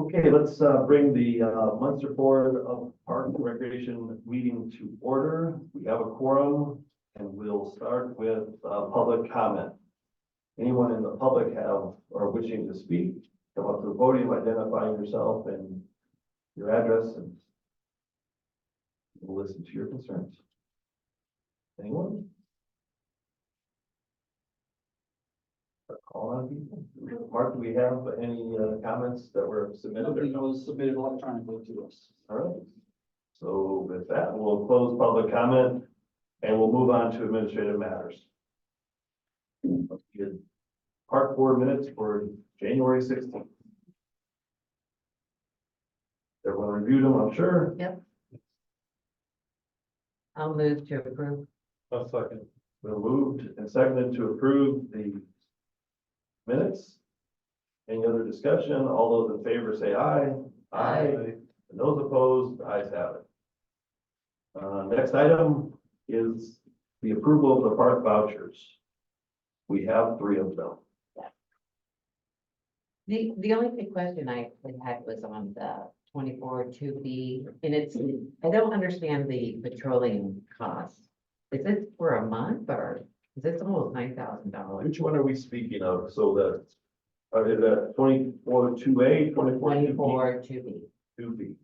Okay, let's bring the Munster Board of Park and Recreation meeting to order. We have a quorum, and we'll start with public comment. Anyone in the public have or wishing to speak, come up to the podium, identify yourself and your address, and we'll listen to your concerns. Anyone? Call on people. Mark, do we have any comments that were submitted? Nothing was submitted electronically to us. All right. So with that, we'll close public comment and we'll move on to administrative matters. Good. Park board minutes for January 16th. Everyone reviewed them, I'm sure. Yep. I'll move to approve. A second. We'll moved and seconded to approve the minutes. Any other discussion? All those in favor say aye. Aye. And those opposed, ayes have it. Next item is the approval of the park vouchers. We have 3 of them. The only big question I had was on the 24-2B, and it's, I don't understand the petroleum cost. Is it for a month or is this almost $9,000? Which one are we speaking of? So that, is that 24-2A, 24-2B? 2B.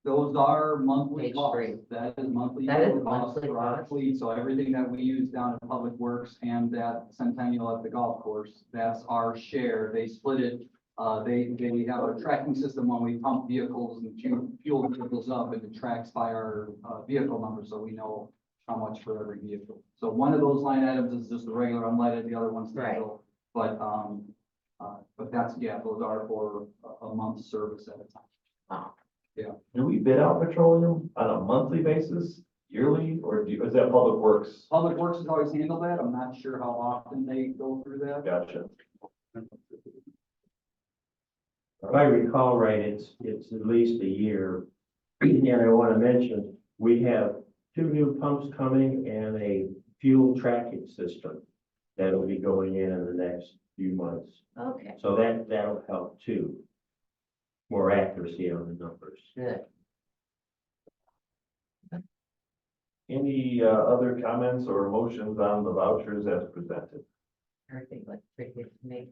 Those are monthly Page costs. 3. That is monthly. That is costs monthly for our cost. fleet. So everything that we use down at Public Works and at Centennial at the golf course, that's our share. They split it. They have a tracking system when we pump vehicles and fuel vehicles up, and it tracks by our vehicle number, so we know how much for every vehicle. So one of those line items is just the regular unleaded, the other one's diesel. But that's, yeah, those are for a month's service at a time. Oh, Do we bid out petroleum on a monthly basis, yearly, or is that Public Works? Public Works has always handled that. I'm not sure how often they go through that. Gotcha. If I recall right, it's at least a year. And I want to mention, we have 2 new pumps coming and a fuel tracking system that'll be going in the next few months. okay, So that'll help too. More accuracy on the numbers. good. Any other comments or motions on the vouchers as presented? Everything looks pretty good to me.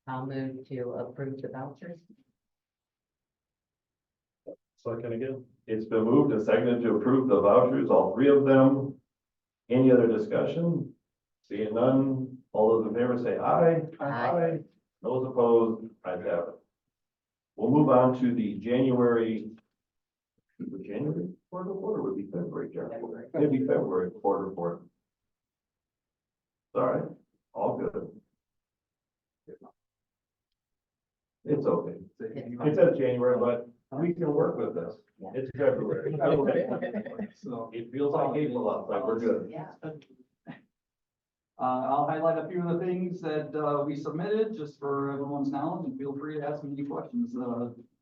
I'll move to approve the vouchers. Second again. It's been moved and seconded to approve the vouchers, all 3 of them. Any other discussion? Seeing none, all those in favor say aye. Aye. Those opposed, ayes have it. We'll move on to the January quarter report, or would be February, John? Maybe February quarter report. It's all right, all good. It's okay. It says January, but we can work with this. It's February. So It feels like April outside, we're good. Yeah. I'll highlight a few of the things that we submitted just for everyone's knowledge, and feel free to ask me any questions.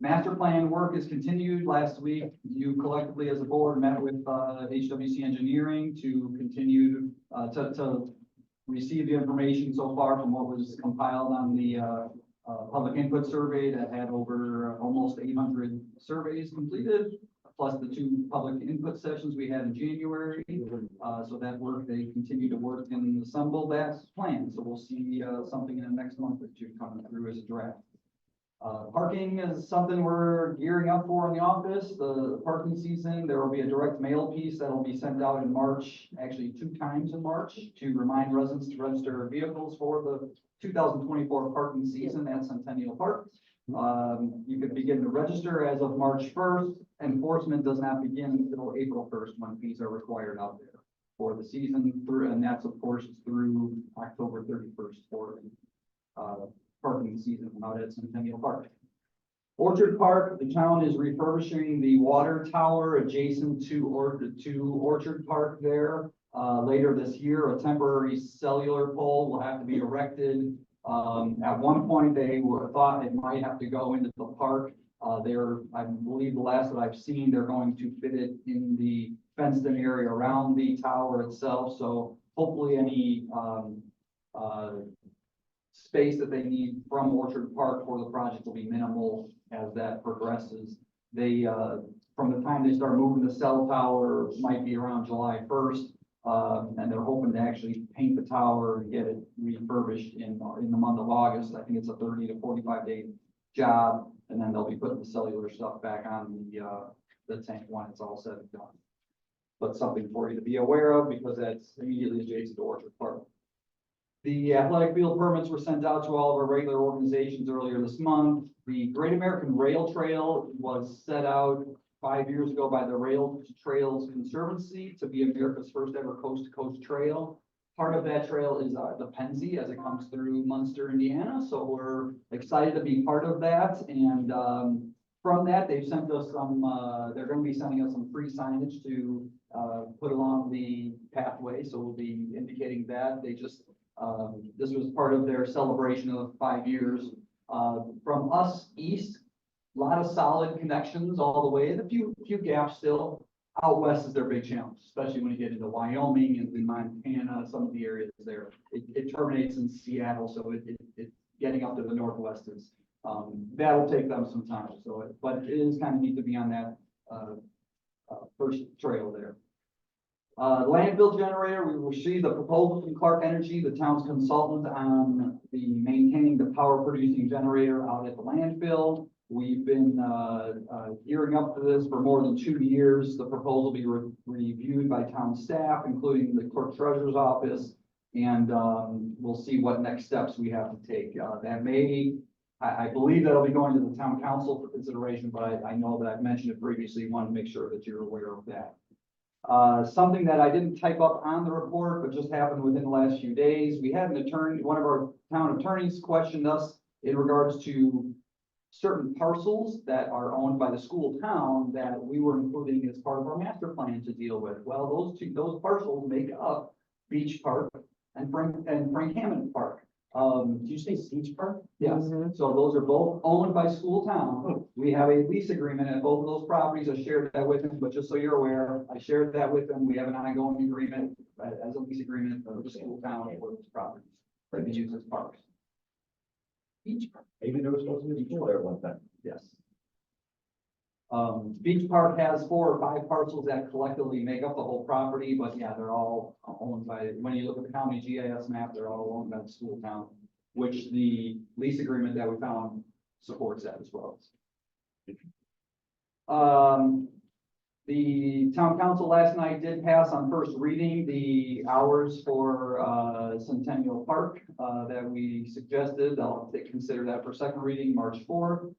Master plan work is continued. Last week, you collectively as a board met with HWC Engineering to continue to receive the information so far from what was compiled on the public input survey that had over almost 800 surveys completed, plus the 2 public input sessions we had in January. So that work, they continue to work and assemble that plan. So we'll see something in the next month or 2 coming through as a draft. Parking is something we're gearing up for in the office. The parking season, there will be a direct mail piece that'll be sent out in March, actually 2 times in March, to remind residents to register vehicles for the 2024 parking season at Centennial Park. You can begin to register as of March 1st. Enforcement does not begin until April 1st when fees are required out there for the season through, and that's of course through October 31st for parking season out at Centennial Park. Orchard Park, the town is refurbishing the water tower adjacent to Orchard Park there. Later this year, a temporary cellular pole will have to be erected. At one point, they thought it might have to go into the park. I believe the last that I've seen, they're going to fit it in the fenced-in area around the tower itself. So hopefully any space that they need from Orchard Park for the project will be minimal as that progresses. They, from the time they start moving the cell tower, might be around July 1st. And they're hoping to actually paint the tower and get it refurbished in the month of August. I think it's a 30 to 45 day job. And then they'll be putting the cellular stuff back on the tank when it's all said and done. But something for you to be aware of because that's immediately adjacent to Orchard Park. The athletic field permits were sent out to all of our regular organizations earlier this month. The Great American Rail Trail was set out 5 years ago by the Rail Trails Conservancy to be America's first ever coast-to-coast trail. Part of that trail is the Pennsy as it comes through Munster, Indiana. So we're excited to be part of that. And from that, they've sent us some, they're going to be sending us some free signage to put along the pathway. So we'll be indicating that. They just, this was part of their celebration of 5 years. From us east, a lot of solid connections all the way, and a few gaps still. Out west is their big challenge, especially when you get into Wyoming and in Montana, some of the areas there. It terminates in Seattle, so it getting up to the northwest is, that'll take them some time. So, but it is kind of neat to be on that first trail there. Landfill generator, we received a proposal from Clark Energy, the town's consultant on the maintaining the power producing generator out at the landfill. We've been gearing up for this for more than 2 years. The proposal will be reviewed by town staff, including the clerk treasurer's office, and we'll see what next steps we have to take. That may, I believe that'll be going to the town council for consideration, but I know that I've mentioned it previously. Want to make sure that you're aware of that. Something that I didn't type up on the report, but just happened within the last few days. We had an attorney, one of our town attorneys questioned us in regards to certain parcels that are owned by the school town that we were including as part of our master plan to deal with. Well, those parcels make up Beach Park and Frank Hammond Park. Did you say Beach Park? Yes, so those are both owned by school town. We have a lease agreement at both of those properties. I shared that with him, but just so you're aware, I shared that with him. We have an ongoing agreement as a lease agreement for the school town for those properties that we use as parks. Beach Park. Maybe there was supposed to be a pool there at one time. Yes. Beach Park has 4 or 5 parcels that collectively make up the whole property, but yeah, they're all owned by, when you look at the county GIS map, they're all owned by the school town, which the lease agreement that we found supports that as well. The town council last night did pass on first reading the hours for Centennial Park that we suggested. I'll consider that for second reading March 4th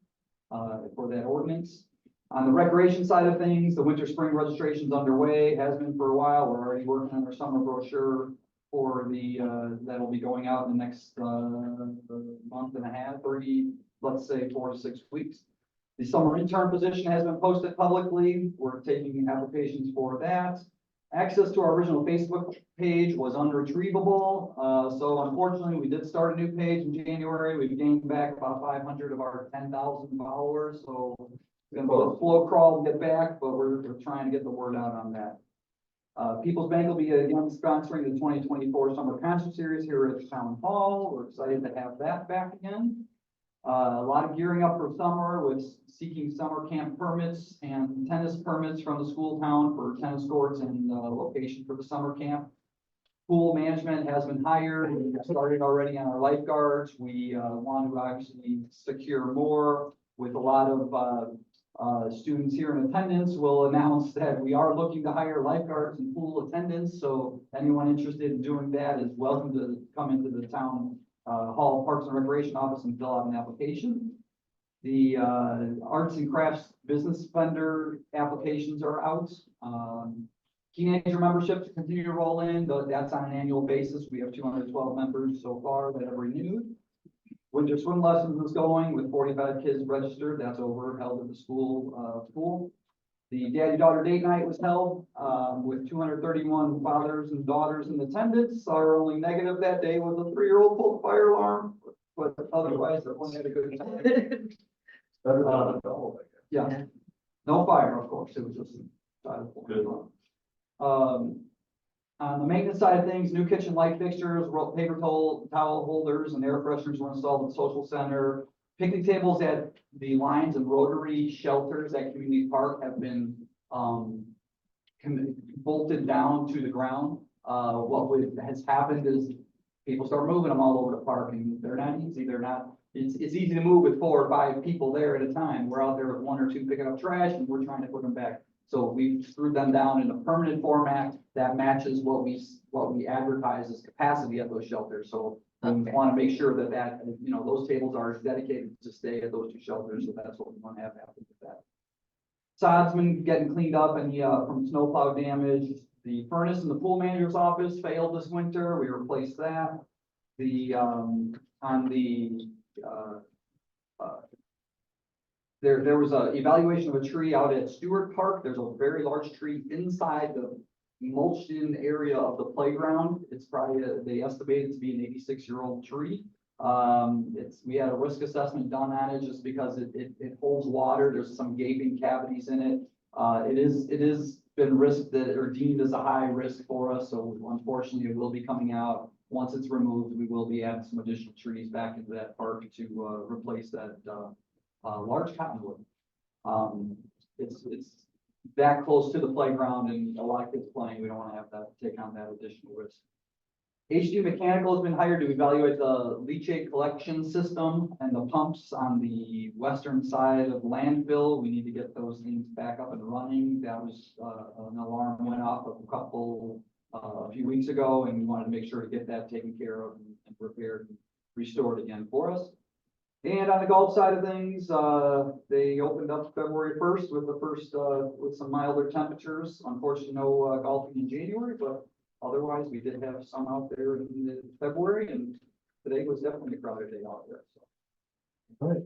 for that ordinance. On the recreation side of things, the winter spring registration is underway, has been for a while. We're already working on our summer brochure for the that'll be going out in the next month and a half, let's say 4 to 6 weeks. The summer intern position has been posted publicly. We're taking applications for that. Access to our original Facebook page was unretrievable. So unfortunately, we did start a new page in January. We've gained back about 500 of our 10,000 followers. So we're going to go slow crawl and get back, but we're trying to get the word out on that. People's Bank will be again sponsoring the 2024 Summer Concert Series here at Town Hall. We're excited to have that back again. A lot of gearing up for summer with seeking summer camp permits and tennis permits from the school town for tennis courts and location for the summer camp. Pool management has been hired. We started already on our lifeguards. We want to actually secure more with a lot of students here in attendance. We'll announce that we are looking to hire lifeguards and pool attendants. So anyone interested in doing that is welcome to come into the town Hall Parks and Recreation office and fill out an application. The arts and crafts business vendor applications are out. Teenager memberships continue to roll in, though that's on an annual basis. We have 212 members so far that have renewed. Winter swim lessons is going with 45 kids registered. That's over, held at the school pool. The daddy-daughter date night was held with 231 fathers and daughters in attendance. Our only negative that day was a 3-year-old pulled the fire alarm, but otherwise everyone had a good time. Better than an adult, I guess. Yeah, no fire, of course. It was just a child pulling the alarm. On the maintenance side of things, new kitchen light fixtures, paper towel holders and air fresheners were installed in the social center. Picnic tables at the Lions and Rotary shelters at Community Park have been, bolted down to the ground. Has happened is people start moving them all over the park and they're not easy. It's easy to move with 4 or 5 people there at a time. We're out there with 1 or 2 picking up trash and we're trying to put them back. So we screwed them down in a permanent format that matches what we advertise as capacity at those shelters. So we Okay. want to make sure that, those tables are dedicated to stay at those 2 shelters. So that's what we want to have happen with that. Sod's been getting cleaned up and from snowplow damage. The furnace in the pool manager's office failed this winter. We replaced that. There was a evaluation of a tree out at Stewart Park. There's a very large tree inside the mulched in area of the playground. It's probably, they estimate it to be an 86-year-old tree. We had a risk assessment done on it just because it holds water. There's some gaping cavities in it. It is been risked or deemed as a high risk for us. So unfortunately, it will be coming out. Once it's removed, we will be adding some additional trees back into that park to replace that large cottonwood. It's that close to the playground and a lot of kids playing. We don't want to have that take on that additional risk. HD Mechanical has been hired to evaluate the leachate collection system and the pumps on the western side of the landfill. We need to get those things back up and running. That was an alarm went off a few weeks ago, and we wanted to make sure to get that taken care of and repaired and restored again for us. And on the golf side of things, they opened up February 1st with some milder temperatures. Unfortunately, no golfing in January, but otherwise we did have some out there in February, and today was definitely a crowded day out there. So.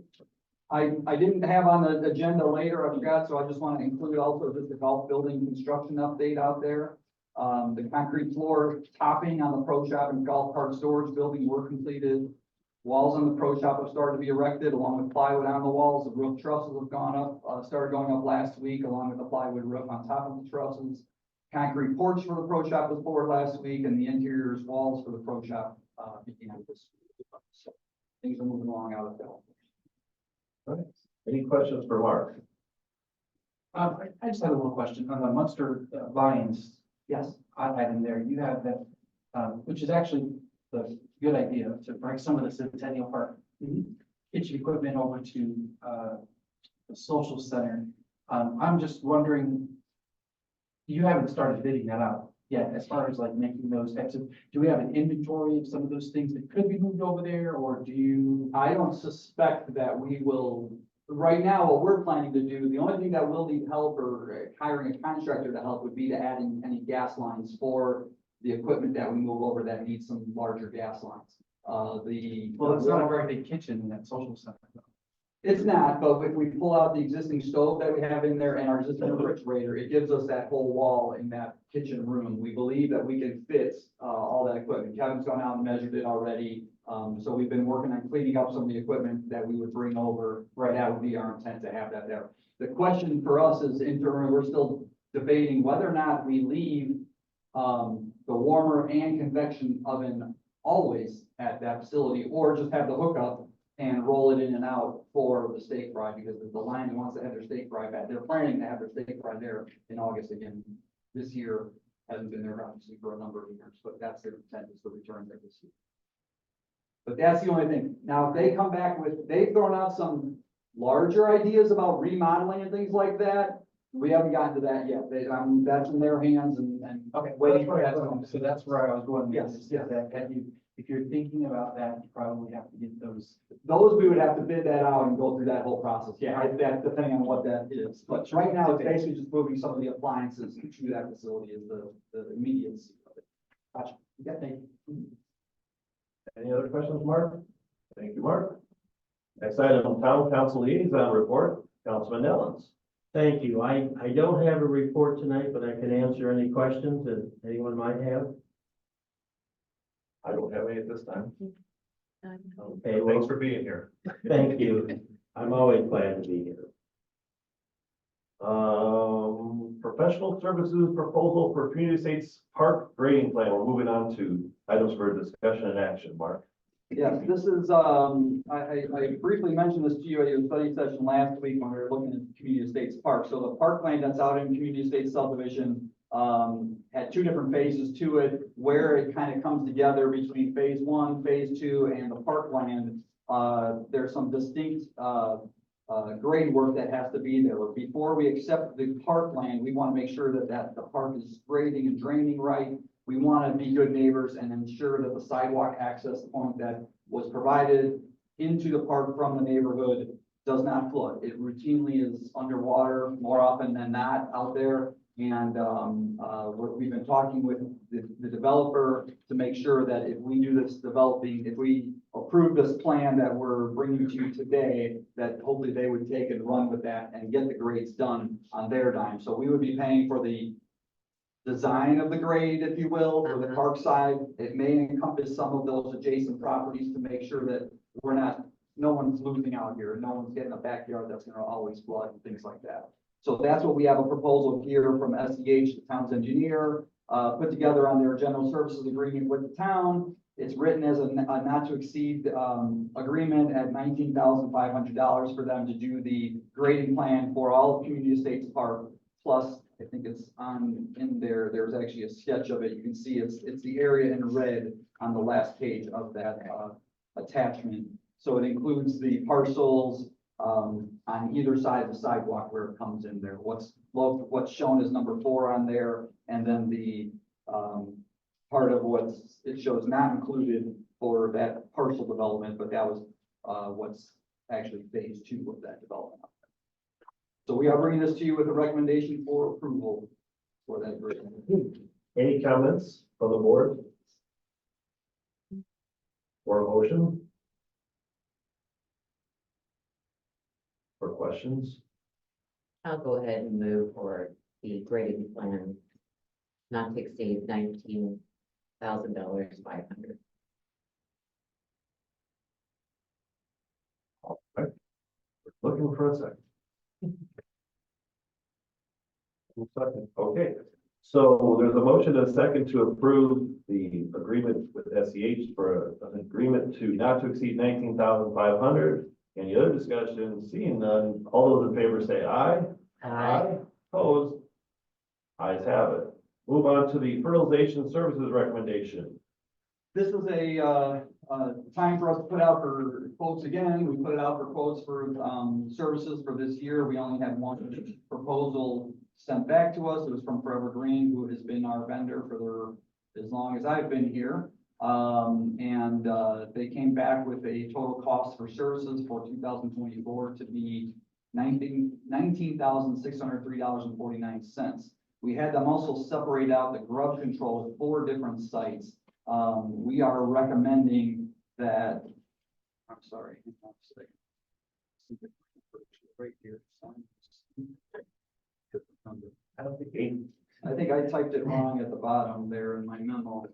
Right. I didn't have on the agenda later, I forgot, so I just want to include also just the golf building construction update out there. The concrete floor topping on the pro shop and golf cart storage building were completed. Walls on the pro shop have started to be erected along with plywood on the walls. The roof trusses have gone up, started going up last week along with the plywood roof on top of the trusses. Concrete porch for the pro shop was poured last week, and the interiors walls for the pro shop began this week. So things are moving along out of that. All right. Any questions for Mark? I just had a little question on the Munster Lions Yes. item there. You have that, which is actually the good idea to bring some of the Centennial Park kitchen equipment over to the social center. I'm just wondering, you haven't started bidding that out yet, as far as like making those types of, do we have an inventory of some of those things that could be moved over there, or do you? I don't suspect that we will, right now, what we're planning to do, the only thing that will need help or hiring a contractor to help would be to add in any gas lines for the equipment that we move over that needs some larger gas lines. Well, it's not a very big kitchen in that social center. It's not, but if we pull out the existing stove that we have in there and our existing refrigerator, it gives us that whole wall in that kitchen room. We believe that we can fit all that equipment. Kevin's gone out and measured it already. So we've been working on cleaning up some of the equipment that we would bring over. Right, that would be our intent to have that there. The question for us is internally, we're still debating whether or not we leave the warmer and convection oven always at that facility, or just have the hookup and roll it in and out for the steak fry, because the line wants to have their steak fry back. They're planning to have their steak fry there in August again. This year hasn't been there obviously for a number of years, but that's their intent, is to return there this year. But that's the only thing. Now, if they come back with, they've thrown out some larger ideas about remodeling and things like that. We haven't gotten to that yet. That's in their hands and Okay, waiting for that's that. so that's where I was going. with Yes, this, yes. that if you're thinking about that, you probably have to get those. Those, we would have to bid that out and go through that whole process. Yeah, that, depending on what that is. But right now, it's basically just moving some of the appliances to that facility is the immediacy of it. Gotcha. Yeah, thank you. Any other questions, Mark? Thank you, Mark. Next item, town council liaison report, Councilman Nellens. Thank you. I don't have a report tonight, but I can answer any questions that anyone might have. I don't have any at this time. Okay, Thanks well, for being here. thank you. I'm always glad to be here. professional services proposal for Community Estates Park grading plan. We're moving on to items for discussion and action. Mark? Yes, this is, I briefly mentioned this to you at your study session last week when we were looking at Community Estates Park. So the park plan that's out in Community Estates subdivision, had two different phases to it, where it kind of comes together between phase one, phase two, and the parkland. There's some distinct, grade work that has to be there. Before we accept the parkland, we want to make sure that the park is grading and draining right. We want to be good neighbors and ensure that the sidewalk access point that was provided into the park from the neighborhood does not flood. It routinely is underwater more often than not out there. And we've been talking with the developer to make sure that if we do this developing, if we approve this plan that we're bringing to you today, that hopefully they would take and run with that and get the grades done on their dime. So we would be paying for the design of the grade, if you will, for the park side. It may encompass some of those adjacent properties to make sure that no one's losing out here. No one's getting a backyard that's gonna always flood and things like that. So that's what we have a proposal here from SEH, the town's engineer, put together on their general services agreement with the town. It's written as a not to exceed, agreement at $19,500 for them to do the grading plan for all of Community Estates Park. Plus, I think it's in there, there's actually a sketch of it. You can see it's the area in red on the last page of that, attachment. So it includes the parcels, on either side of the sidewalk where it comes in there. What's shown as number 4 on there, and then the, part of it shows not included for that parcel development, but that was, what's actually phase 2 of that development. So we are bringing this to you with a recommendation for approval for that agreement. Any comments from the board? Or a motion? Or questions? I'll go ahead and move for the grading plan not to exceed $19,500. Looking for a second. Second. Okay, so there's a motion and a second to approve the agreement with SEH for an agreement to not to exceed 19,500. Any other discussion? Seeing none, all those in favor say aye. Opposed? Ayes have it. Move on to the fertilization services recommendation. This is a time for us to put out for quotes again. We put it out for quotes for, services for this year. We only had one proposal sent back to us. It was from Forever Green, who has been our vendor for as long as I've been here. They came back with a total cost for services for 2024 to be $19,603.49. We had them also separate out the grub control at 4 different sites. We are recommending that, I'm sorry. Right here. I think I typed it wrong at the bottom there in my memo.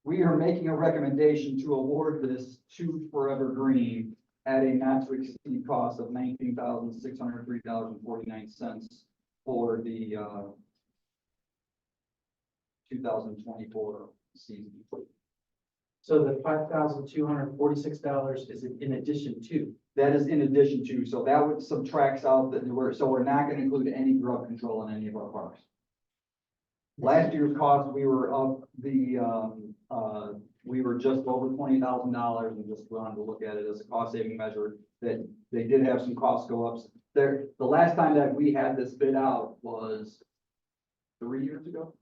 We are making a recommendation to award this to Forever Green at a not to exceed cost of $19,603.49 for the 2024 season. So the $5,246 is in addition to. That is in addition to, so that would subtracts out so we're not going to include any grub control in any of our parks. Last year's cost, we were up we were just over $20,000, and just wanted to look at it as a cost saving measure, that they did have some costs go up there. The last time that we had this bid out was 3 years ago.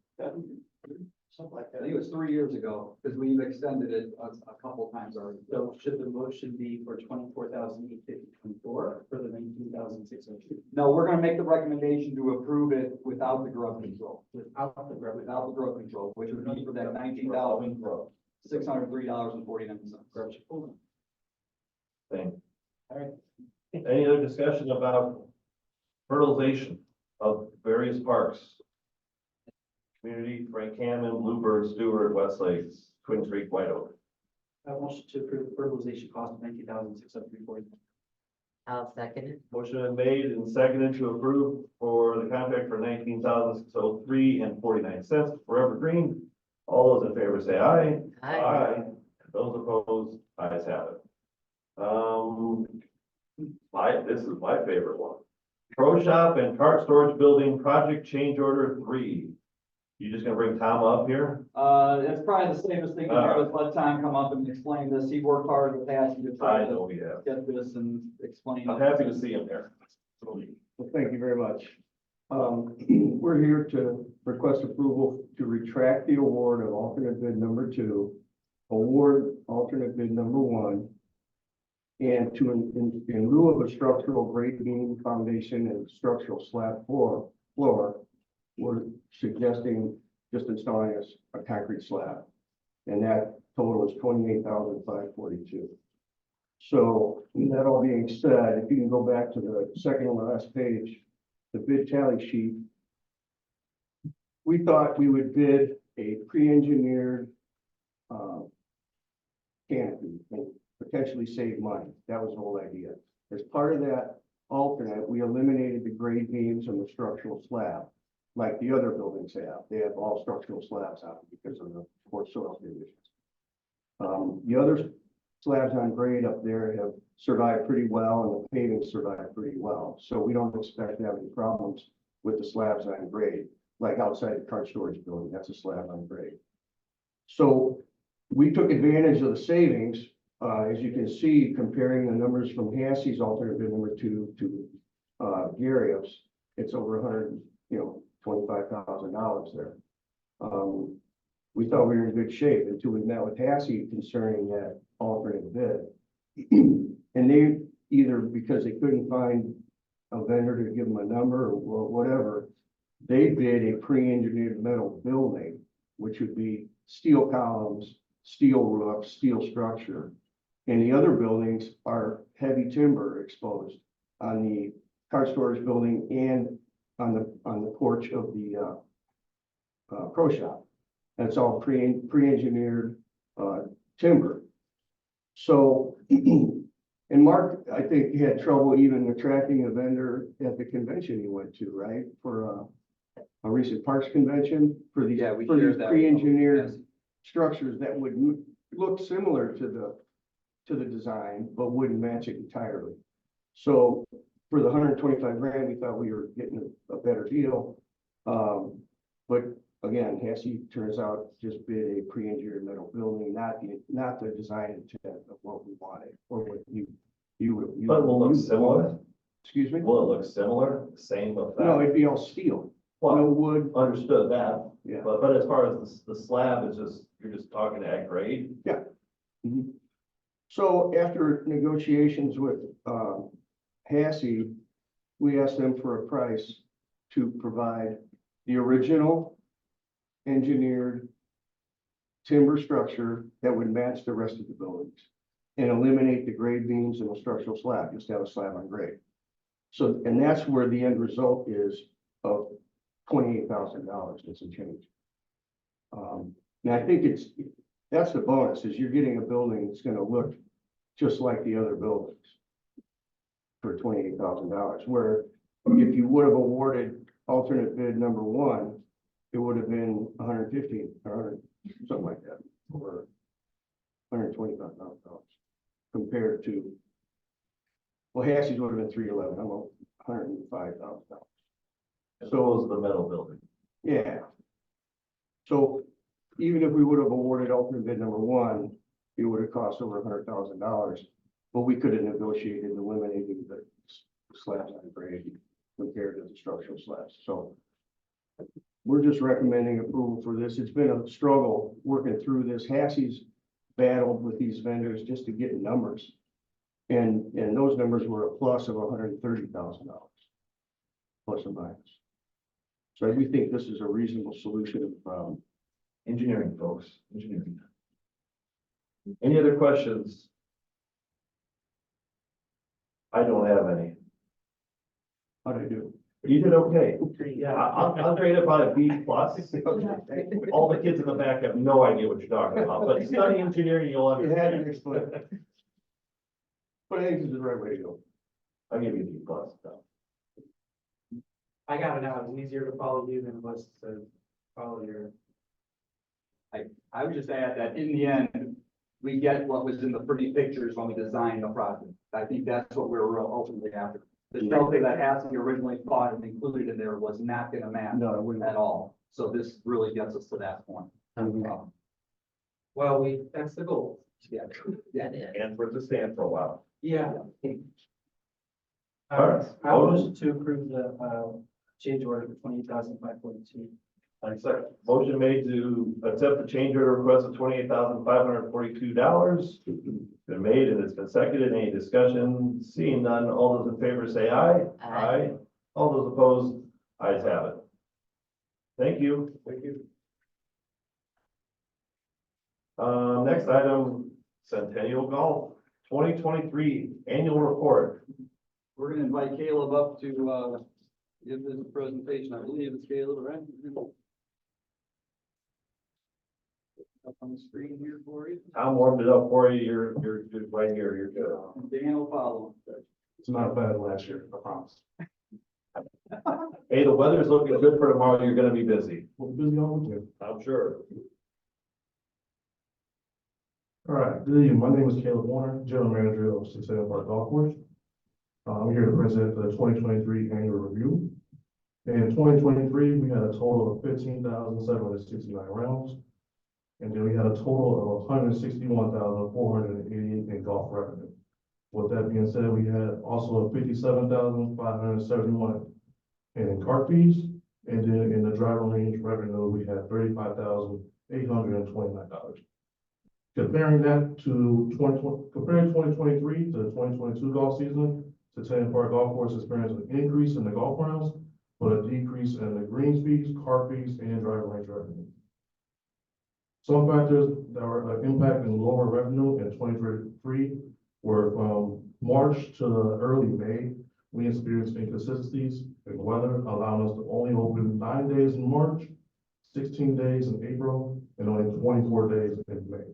Something like that. I think it was 3 years ago, because we've extended it a couple of times already. So should the motion be for $24,850.24 for the $19,602 No, we're gonna make the recommendation to approve it without the grub control, without the grub? without the grub control, which would be for that $19,603.49. Thing. All right. Any other discussion about fertilization of various parks? Community, Frank Hammond, Bluebird, Stewart, Westlake, Twin Creek, White Oak. I motion to approve the fertilization cost of $19,603.49. I'll second it. Motion been made and seconded to approve for the contract for 19,603.49 for Evergreen. All those in favor say aye. Those opposed, ayes have it. This is my favorite one. Pro Shop and Cart Storage Building Project Change Order 3. You just gonna bring Tom up here? It's probably the safest thing to do is let Tom come up and explain this. He worked hard with Patsy to try I to know we have. get this and explain. I'm happy to see him there. Well, thank you very much. We're here to request approval to retract the award of alternate bid number 2, award alternate bid number 1, and to, in lieu of a structural grade beam foundation and structural slab floor, we're suggesting just installing a concrete slab. And that total is $28,542. So that all being said, if you can go back to the second to last page, the bid tally sheet. We thought we would bid a pre-engineered canopy and potentially save money. That was the whole idea. As part of that alternate, we eliminated the grade beams and the structural slab, like the other buildings have. They have all structural slabs on it because of the poor soil conditions. The other slabs on grade up there have survived pretty well, and the paving survived pretty well. So we don't expect to have any problems with the slabs on grade, like outside the cart storage building, that's a slab on grade. So we took advantage of the savings, as you can see, comparing the numbers from Hassey's alternate bid number 2 to Garrieff's, it's over $25,000 there. We thought we were in good shape until we met with Hassey concerning that alternate bid. And they, either because they couldn't find a vendor to give them a number or whatever, they bid a pre-engineered metal building, which would be steel columns, steel roof, steel structure. And the other buildings are heavy timber exposed on the car storage building and on the porch of the pro shop. That's all pre-engineered timber. So, and Mark, I think he had trouble even attracting a vendor at the convention he went to, right? For a recent parks convention for these, Yeah, we for shared these that. pre-engineered Yes. structures that would look similar to the design, but wouldn't match it entirely. So for the 125 grand, we thought we were getting a better deal. But again, Hassey turns out just bid a pre-engineered metal building, not the design intent of what we wanted or what you. But will it look similar? Excuse me? Will it look similar? Same effect? No, it'd be all steel, no Well, wood. understood that, Yeah. but as far as the slab, it's just, you're just talking at grade? Mhm. So after negotiations with Hassey, we asked them for a price to provide the original engineered timber structure that would match the rest of the buildings and eliminate the grade beams and the structural slab, just have a slab on grade. So, and that's where the end result is of $28,000 and some change. And I think that's the bonus, is you're getting a building that's gonna look just like the other buildings for $28,000, where if you would have awarded alternate bid number 1, it would have been 115 or 100, something like that, or $125,000 compared to, well, Hassey's would have been 311, I'm $105,000. As opposed to the metal building? Yeah. So even if we would have awarded alternate bid number 1, it would have cost over $100,000, but we could have negotiated eliminating the slabs on grade compared to the structural slabs. So we're just recommending approval for this. It's been a struggle working through this. Hassey's battled with these vendors just to get numbers. And those numbers were a plus of $130,000, plus or minus. So we think this is a reasonable solution. Engineering, folks, engineering. Any other questions? I don't have any. How do I do? You did okay. Yeah, I'll grade it about a B plus. All the kids in the back have no idea what you're talking about, but study engineering, you'll You had to understand. explain. But I think this is the right way to go. I'll give you the plus stuff. I got it now. It's easier to follow you than it was to follow your. I would just add that in the end, we get what was in the pretty pictures when we designed the project. I think that's what we were ultimately after. The shelter that Hassie originally thought and included in there was not gonna match No, I wouldn't. at all. So this really gets us to that point. Well, that's the goal. Yeah. That is. And for it to stand for a while. Yeah. All right. I motion to approve the, change order for 20,542. Motion made to accept the change order request of $28,542. Been made and it's been seconded. Any discussion? Seeing none, all those in favor say aye. Aye. All those opposed, ayes have it. Thank you. Thank you. Next item, Centennial Golf 2023 Annual Report. We're gonna invite Caleb up to, give this presentation. I believe it's Caleb, right? Up on the screen here for you. Tom warmed it up for you. You're right here. You're good. And Dan will follow. It's not bad last year, I promise. Hey, the weather's looking good for tomorrow. You're gonna be busy. We'll be busy all weekend. I'm sure. All right, good evening. My name is Caleb Warner, General Manager of Centennial Park Golf Course. I'm here to present the 2023 annual review. In 2023, we had a total of 15,769 rounds. And then we had a total of 161,488 in golf revenue. With that being said, we had also 57,571 in cart fees. And then in the driving range revenue, we had $35,829. Comparing that to comparing 2023 to the 2022 golf season, Centennial Park Golf Course experienced an increase in the golf rounds, but a decrease in the greens fees, cart fees, and driving range revenue. Some factors that were impacting lower revenue in 2023 were from March to early May. We experienced inconsistencies in weather, allowing us to only open 9 days in March, 16 days in April, and only 24 days in May.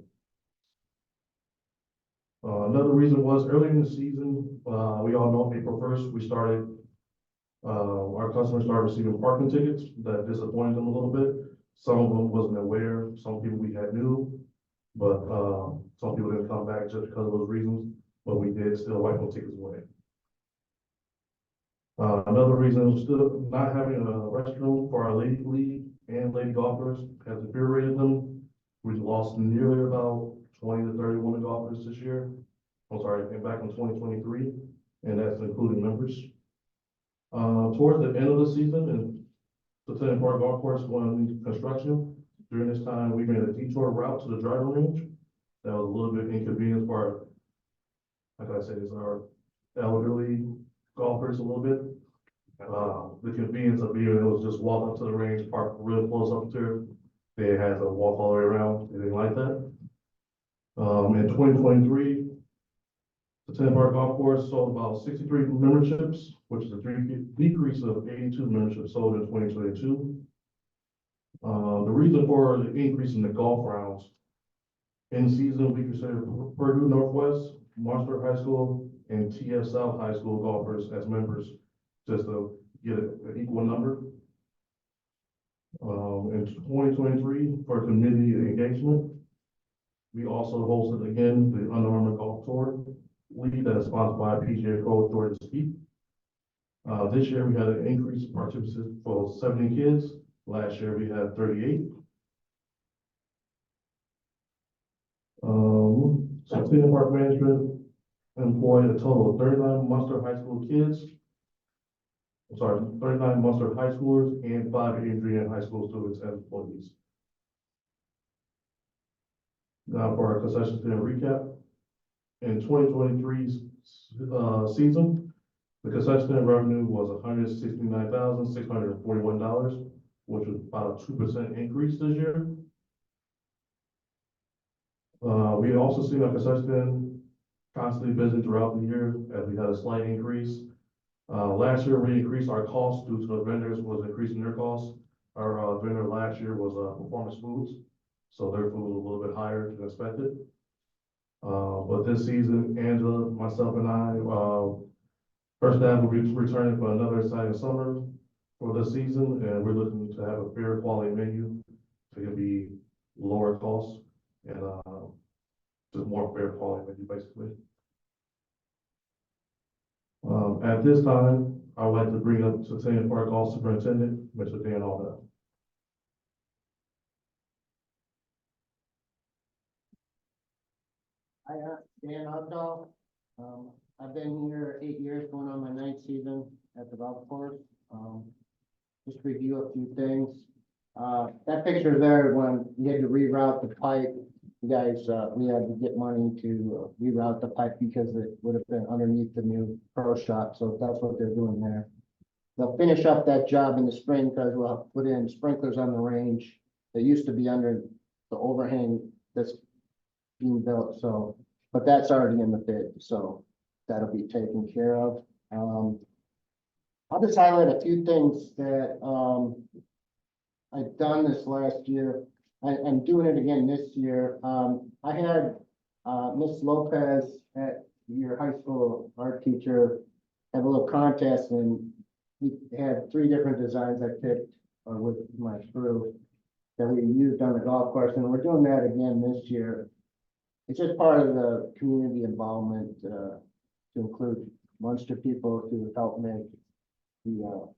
Another reason was early in the season, we all know April 1st, our customers started receiving parking tickets that disappointed them a little bit. Some of them wasn't aware, some people we had knew, but some people didn't come back just because of those reasons, but we did still wipe those tickets away. Another reason was still not having a restroom for our lady league and lady golfers has infuriated them. We've lost nearly about 20 to 30 women golfers this year. I'm sorry, and back in 2023, and that's including members. Towards the end of the season, and Centennial Park Golf Course going into construction. During this time, we made a detour route to the driving range. That was a little bit inconvenient for our, like I said, it's our elderly golfers a little bit. The convenience of being able to just walk up to the range, park real close up to it. They had to walk all the way around. They didn't like that. In 2023, the Centennial Park Golf Course sold about 63 memberships, which is a decrease of 82 memberships sold in 2022. The reason for the increase in the golf rounds, in season, we consider Purdue Northwest, Marshall High School, and TF South High School golfers as members, just to get an equal number. In 2023, for community engagement, we also hosted again the Under Armour Golf Tour League that is sponsored by PGA Coach Jordan Spieth. This year we had an increase in participants for 70 kids. Last year we had 38. Centennial Park Management employed a total of 39 Munster High School kids. 39 Munster High Schoolers and 5 Adrian High School students as employees. Now for our concession stand recap. In 2023's season, the concession stand revenue was $169,641, which was about a 2% increase this year. We also seen our concession stand constantly busy throughout the year as we had a slight increase. Last year, we increased our costs due to the vendors was increasing their costs. Our vendor last year was Performance Foods, so their food was a little bit higher than expected. But this season, Angela, myself, and I First half will be returning for another exciting summer for the season, and we're looking to have a fair quality menu. So it'll be lower cost and, just more fair quality menu, basically. At this time, I would like to bring up Centennial Park Hall Superintendent, Mr. Dan Alda. Hi, Dan Hudall. I've been here 8 years, going on my 9th season at the golf course. Just review a few things. That picture there, when we had to reroute the pipe, you guys, we had to get money to reroute the pipe because it would have been underneath the new pro shop, so that's what they're doing there. They'll finish up that job in the spring because we'll put in sprinklers on the range that used to be under the overhang that's being built, so, but that's already in the bid, so that'll be taken care of. I'll just highlight a few things that, I've done this last year. I'm doing it again this year. I had, Miss Lopez at your high school art teacher have a little contest, and we had 3 different designs I picked with my crew that we used on the golf course, and we're doing that again this year. It's just part of the community involvement, to include Munster people to help make the,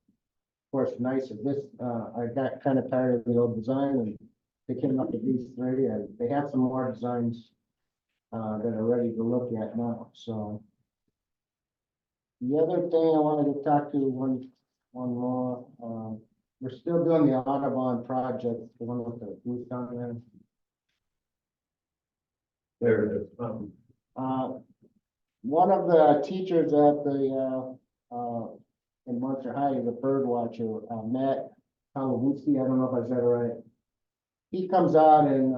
course nicer. This, I got kind of tired of the old design, and they came up with these 3, and they have some more designs, that are ready to look at now, so. The other thing I wanted to talk to one more, we're still doing the Audubon project, the one with the booth down there. There it is. One of the teachers at the, in Munster High, is a bird watcher, Matt Kalawuski, I don't know if I said it right. He comes out and,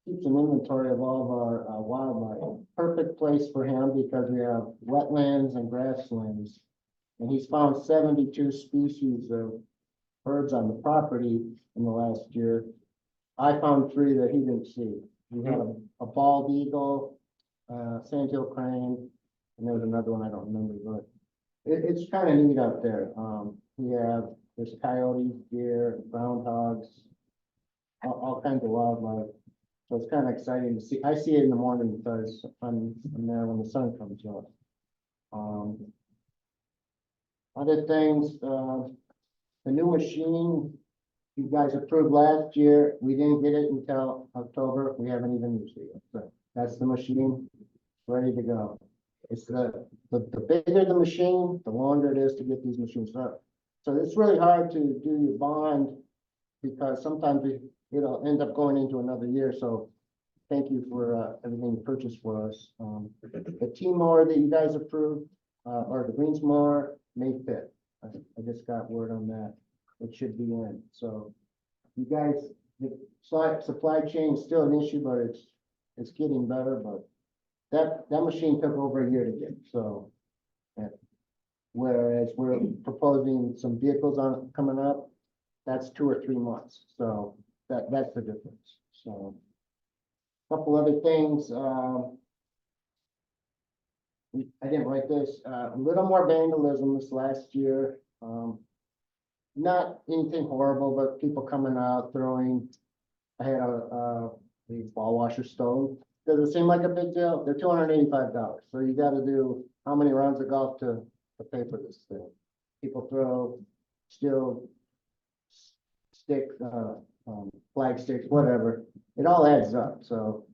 keeps an inventory of all of our, wildlife. Perfect place for him because we have wetlands and grasslands. And he's found 72 species of birds on the property in the last year. I found 3 that he didn't see. We had a bald eagle, sandhill crane, and there was another one I don't remember, but it's kind of neat out there. We have, there's coyotes, deer, groundhogs, all kinds of wildlife. So it's kind of exciting to see. I see it in the morning because I'm there when the sun comes up. Other things, the new machine you guys approved last year, we didn't get it until October. We haven't even used it yet. So that's the machine, ready to go. It's the bigger the machine, the longer it is to get these machines up. So it's really hard to do your bond because sometimes it'll end up going into another year. So thank you for everything you purchased for us. The team mower that you guys approved, or the greens mower, may fit. I just got word on that. It should be in. So you guys, the supply chain is still an issue, but it's getting better. But that machine took over a year to get. So whereas we're proposing some vehicles coming up, that's 2 or 3 months. So that's the difference. So a couple other things. I didn't write this. A little more vandalism this last year. Not anything horrible, but people coming out throwing. I had a ball washer stone. Does it seem like a big deal? They're $285. So you got to do how many rounds of golf to pay for this thing? People throw steel sticks, flag sticks, whatever. It all adds up. So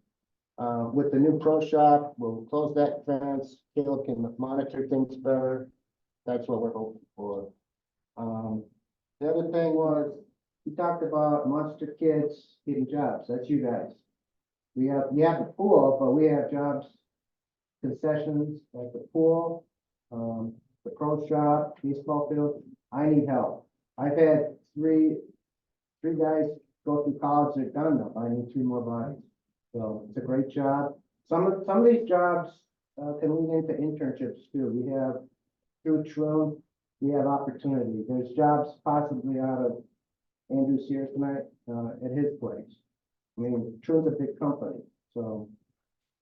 with the new pro shop, we'll close that fence. Caleb can monitor things better. That's what we're hoping for. The other thing was, we talked about Munster kids getting jobs. That's you guys. We have the pool, but we have jobs, concessions at the pool, the pro shop, baseball field. I need help. I've had three guys go through college and done them. I need 2 more bodies. So it's a great job. Some of these jobs can lead into internships too. We have through Trone, we have opportunity. There's jobs possibly out of Andrew Sears tonight at his place. I mean, Trone's a big company, so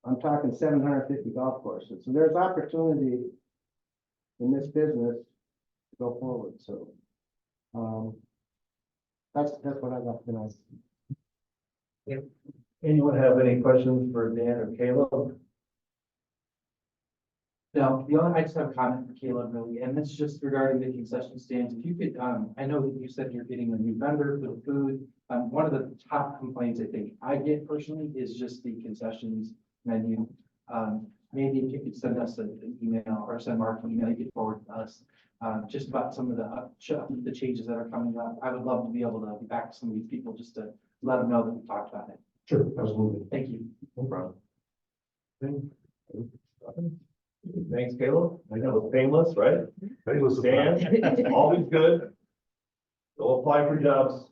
I'm talking 750 golf courses. So there's opportunity in this business to go forward, so. That's what I got tonight. Anyone have any questions for Dan or Caleb? No, I just have a comment for Caleb really, and it's just regarding the concession stands. If you could, I know that you said you're getting a new vendor for the food. One of the top complaints I think I get personally is just the concessions menu. Maybe if you could send us an email or send Mark an email, you could forward to us, just about some of the changes that are coming up. I would love to be able to be back to some of these people just to let them know that we talked about it. Sure, absolutely. Thank you. No problem. Thanks, Caleb. I know it's painless, right? Hey, listen. Dan, always good. Go apply for jobs.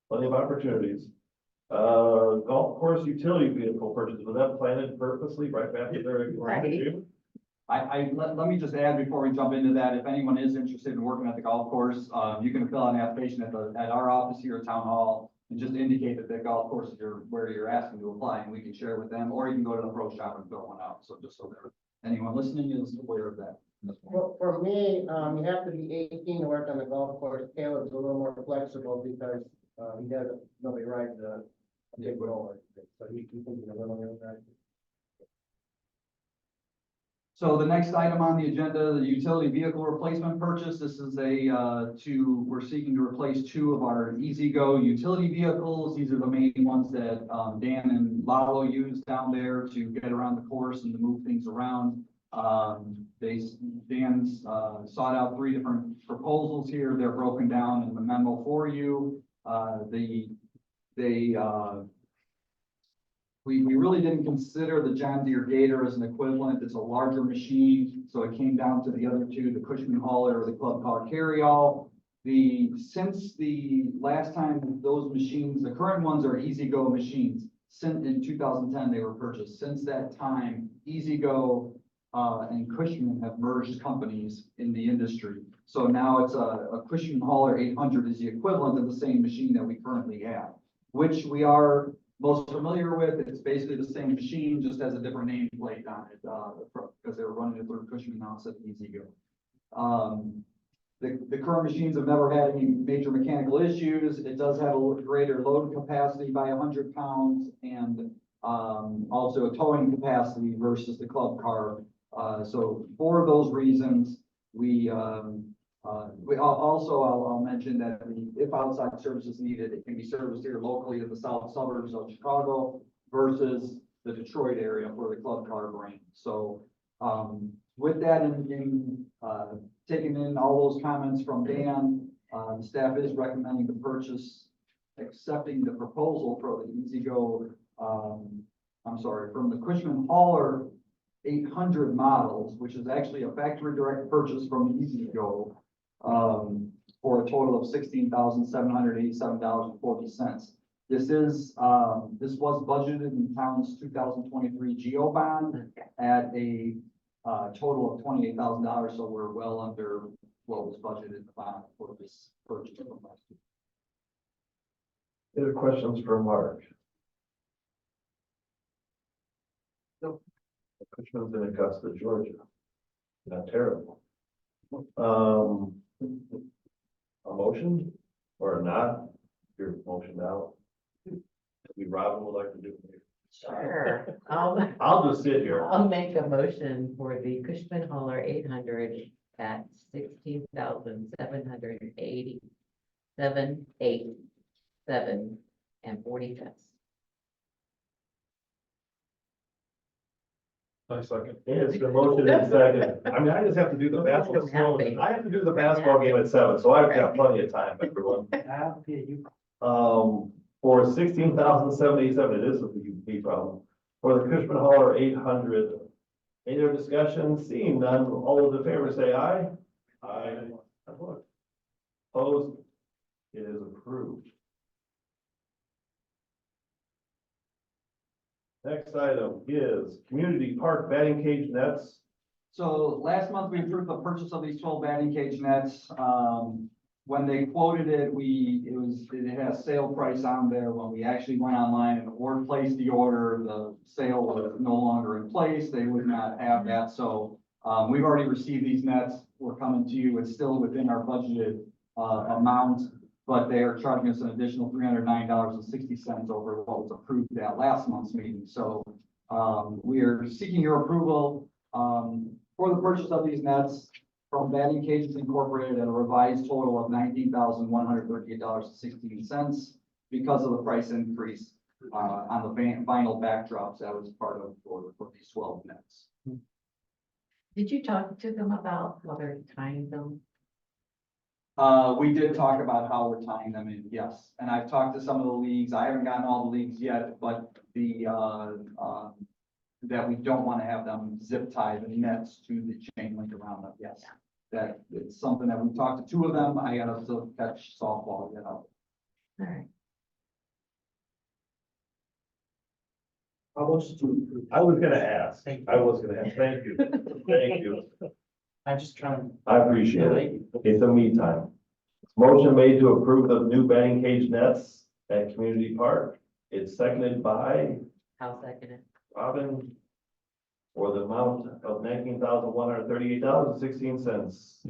Plenty of opportunities. Golf course utility vehicle purchase, was that planned purposely right back to their? Right. Let me just add before we jump into that, if anyone is interested in working at the golf course, you can fill out an application at our office here at Town Hall and just indicate that the golf course is where you're asking to apply, and we can share with them, or you can go to the pro shop and fill one out. So just so anyone listening is aware of that. For me, you have to be 18 to work on the golf course. Caleb's a little more flexible because, he doesn't, nobody rides a big roller, so he can be a little bit right. So the next item on the agenda, the utility vehicle replacement purchase. This is we're seeking to replace two of our EasyGo utility vehicles. These are the main ones that Dan and Lalo use down there to get around the course and to move things around. Dan's sought out 3 different proposals here. They're broken down in the memo for you. We really didn't consider the John Deere Gator as an equivalent. It's a larger machine, so it came down to the other two, the Cushman Hauler or the Club Car Carryall. Since the last time those machines, the current ones are EasyGo machines. Since in 2010 they were purchased. Since that time, EasyGo and Cushman have merged companies in the industry. So now it's a Cushman Hauler 800 is the equivalent of the same machine that we currently have, which we are most familiar with. It's basically the same machine, just has a different nameplate on it, because they were running it through Cushman now instead of EasyGo. The current machines have never had any major mechanical issues. It does have a greater load capacity by 100 pounds and also a towing capacity versus the club car. So for those reasons, I'll mention that if outside service is needed, it can be serviced here locally in the south suburbs of Chicago versus the Detroit area for the club car brand. So with that taking in all those comments from Dan, the staff is recommending the purchase, accepting the proposal for the EasyGo, from the Cushman Hauler 800 models, which is actually a factory direct purchase from EasyGo, for a total of $16,787.40. This was budgeted in town's 2023 GEO bond at a total of $28,000, so we're well under what was budgeted in the bond for this purchase from last year. Any other questions for Mark? Nope. Cushman's in Augusta, Georgia. Not terrible. A motion or not? Your motion out. Robin would like to do. Sure. I'll just sit here. I'll make a motion for the Cushman Hauler 800 at $16,787.40. Nice second. It's the motion in second. I mean, I just have to do the basketball. I have to do the basketball game at 7, so I've got plenty of time, everyone. For $16,787, it is a UP problem. For the Cushman Hauler 800, any other discussion? Seeing none, all those in favor say aye. Aye. Opposed? It is approved. Next item is community park batting cage nets. So last month, we approved the purchase of these 12 batting cage nets. When they quoted it, it had a sale price on there. When we actually went online and placed the order, the sale was no longer in place. They would not have that. So we've already received these nets. we're coming to you, it's still within our budgeted, amount, but they are charging us an additional $309.60 over what was approved at last month's meeting. So, we are seeking your approval, for the purchase of these nets from Batting Cages Incorporated at a revised total of $19,138.16 because of the price increase, on the vinyl backdrops that was part of for these 12 nets. Did you talk to them about how they're tying them? We did talk about how we're tying them in, yes, and I've talked to some of the leagues, I haven't gotten all the leagues yet, but that we don't want to have them zip tie the nets to the chain link around them, yes. That it's something that we talked to 2 of them, I gotta still catch softball, you know. All right. I was gonna ask, thank you, thank you. I'm just trying. I appreciate it. It's a me time. Motion made to approve the new batting cage nets at Community Park. It's seconded by I'll second it. Robin for the amount of $19,138.16.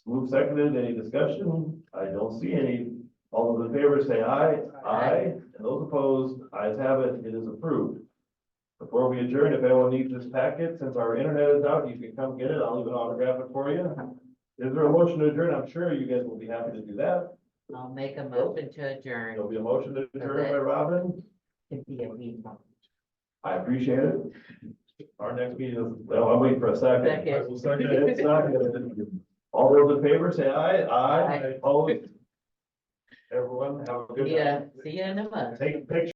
Move seconded. Any discussion? I don't see any. All those in favor say aye. Aye. And those opposed, ayes have it. It is approved. Before we adjourn, if anyone needs this packet, since our internet is out, you can come get it. I'll even autograph it for you. Is there a motion to adjourn? I'm sure you guys will be happy to do that. I'll make a motion to adjourn. There'll be a motion to adjourn by Robin. It'd be a week. I appreciate it. Our next meeting is, well, I'm waiting for a second. Second. I will second it. It's not gonna- All those in favor say aye. Aye. Aye. Opposed? Everyone have a good night. See ya in a month. Take a picture.